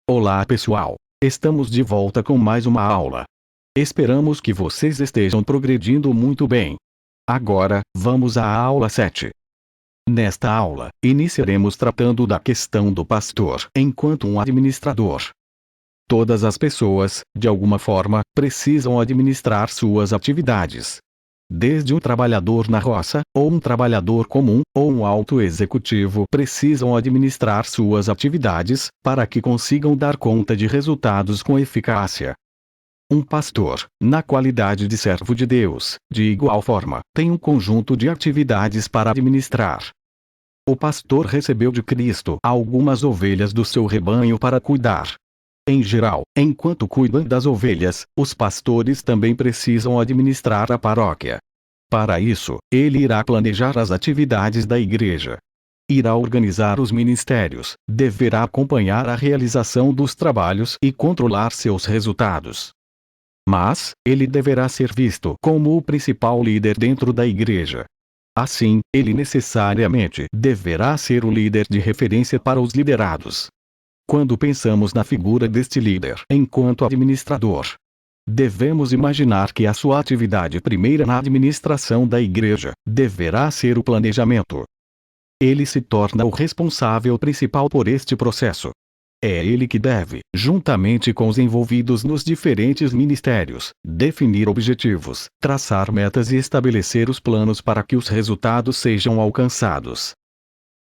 Olá pessoal, estamos de volta com mais uma aula. Esperamos que vocês estejam progredindo muito bem. Agora, vamos à aula 7. Nesta aula, iniciaremos tratando da questão do pastor enquanto um administrador. Todas as pessoas, de alguma forma, precisam administrar suas atividades. Desde um trabalhador na roça, ou um trabalhador comum, ou um alto executivo precisam administrar suas atividades, para que consigam dar conta de resultados com eficácia. Um pastor, na qualidade de servo de Deus, de igual forma, tem um conjunto de atividades para administrar. O pastor recebeu de Cristo algumas ovelhas do seu rebanho para cuidar. Em geral, enquanto cuidam das ovelhas, os pastores também precisam administrar a paróquia. Para isso, ele irá planejar as atividades da igreja. Irá organizar os ministérios, deverá acompanhar a realização dos trabalhos e controlar seus resultados. Mas, ele deverá ser visto como o principal líder dentro da igreja. Assim, ele necessariamente deverá ser o líder de referência para os liderados. Quando pensamos na figura deste líder enquanto administrador, devemos imaginar que a sua atividade primeira na administração da igreja deverá ser o planejamento. Ele se torna o responsável principal por este processo. É ele que deve, juntamente com os envolvidos nos diferentes ministérios, definir objetivos, traçar metas e estabelecer os planos para que os resultados sejam alcançados.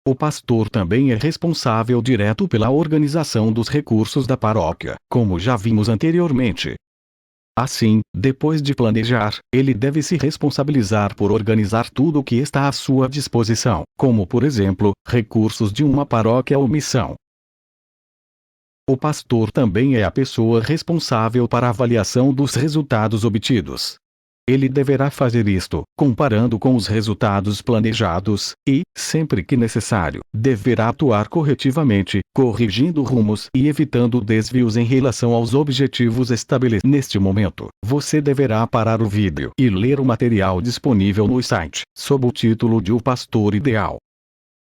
O pastor também é responsável direto pela organização dos recursos da paróquia, como já vimos anteriormente. Assim, depois de planejar, ele deve se responsabilizar por organizar tudo o que está à sua disposição, como por exemplo, recursos de uma paróquia ou missão. O pastor também é a pessoa responsável para a avaliação dos resultados obtidos. Ele deverá fazer isto, comparando com os resultados planejados, e, sempre que necessário, deverá atuar corretivamente, corrigindo rumos e evitando desvios em relação aos objetivos estabelecidos. Neste momento, você deverá parar o vídeo e ler o material disponível no site, sob o título de O Pastor Ideal.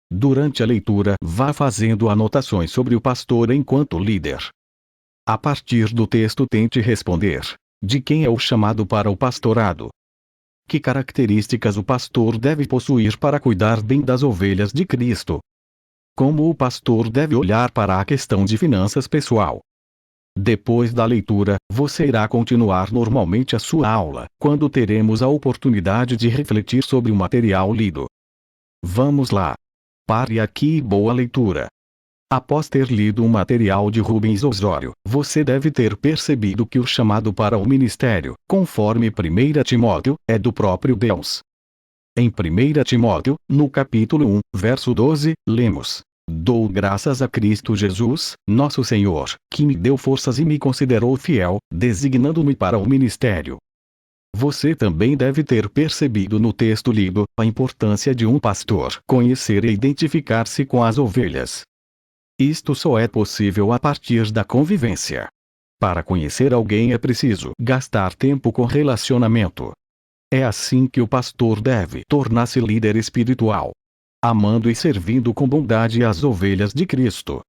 Durante a leitura, vá fazendo anotações sobre o pastor enquanto líder. A partir do texto, tente responder: de quem é o chamado para o pastorado? Que características o pastor deve possuir para cuidar bem das ovelhas de Cristo? Como o pastor deve olhar para a questão de finanças pessoal? Depois da leitura, você irá continuar normalmente a sua aula, quando teremos a oportunidade de refletir sobre o material lido. Vamos lá! Pare aqui e boa leitura! Após ter lido o material de Rubens Osório, você deve ter percebido que o chamado para o ministério, conforme 1 Timóteo, é do próprio Deus. Em 1 Timóteo, no capítulo 1, verso 12, lemos: Dou graças a Cristo Jesus, nosso Senhor, que me deu forças e me considerou fiel, designando-me para o ministério. Você também deve ter percebido no texto lido a importância de um pastor conhecer e identificar-se com as ovelhas. Isto só é possível a partir da convivência. Para conhecer alguém é preciso gastar tempo com relacionamento. É assim que o pastor deve tornar-se líder espiritual, amando e servindo com bondade as ovelhas de Cristo.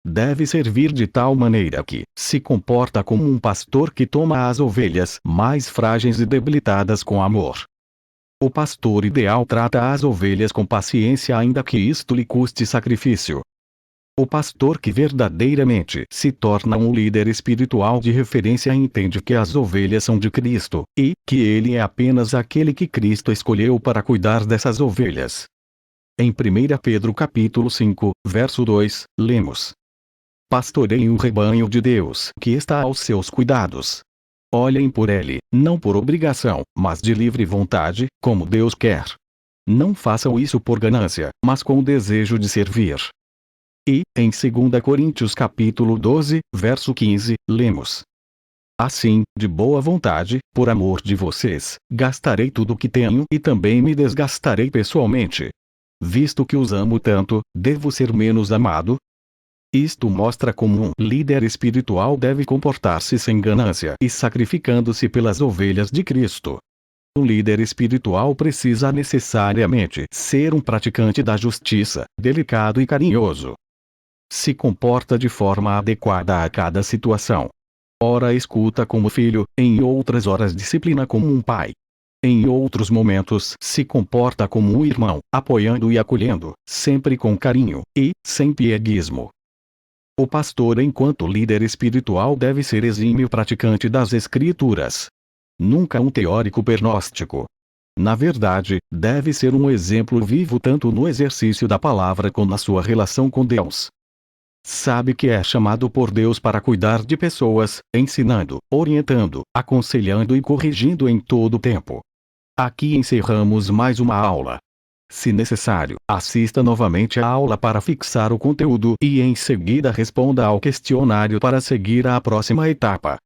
Deve servir de tal maneira que se comporta como um pastor que toma as ovelhas mais frágeis e debilitadas com amor. O pastor ideal trata as ovelhas com paciência, ainda que isto lhe custe sacrifício. O pastor que verdadeiramente se torna um líder espiritual de referência entende que as ovelhas são de Cristo, e que ele é apenas aquele que Cristo escolheu para cuidar dessas ovelhas. Em 1 Pedro capítulo 5, verso 2, lemos: Pastoreiem o rebanho de Deus que está aos seus cuidados. Olhem por ele, não por obrigação, mas de livre vontade, como Deus quer. Não façam isso por ganância, mas com o desejo de servir. E, em 2 Coríntios capítulo 12, verso 15, lemos: Assim, de boa vontade, por amor de vocês, gastarei tudo o que tenho e também me desgastarei pessoalmente. Visto que os amo tanto, devo ser menos amado? Isto mostra como um líder espiritual deve comportar-se sem ganância e sacrificando-se pelas ovelhas de Cristo. Um líder espiritual precisa necessariamente ser um praticante da justiça, delicado e carinhoso. Se comporta de forma adequada a cada situação. Ora escuta como filho, em outras horas disciplina como um pai. Em outros momentos se comporta como um irmão, apoiando e acolhendo, sempre com carinho, e, sem pieguismo. O pastor enquanto líder espiritual deve ser exímio praticante das Escrituras. Nunca um teórico pernóstico. Na verdade, deve ser um exemplo vivo tanto no exercício da palavra como na sua relação com Deus. Sabe que é chamado por Deus para cuidar de pessoas, ensinando, orientando, aconselhando e corrigindo em todo o tempo. Aqui encerramos mais uma aula. Se necessário, assista novamente à aula para fixar o conteúdo e em seguida responda ao questionário para seguir à próxima etapa.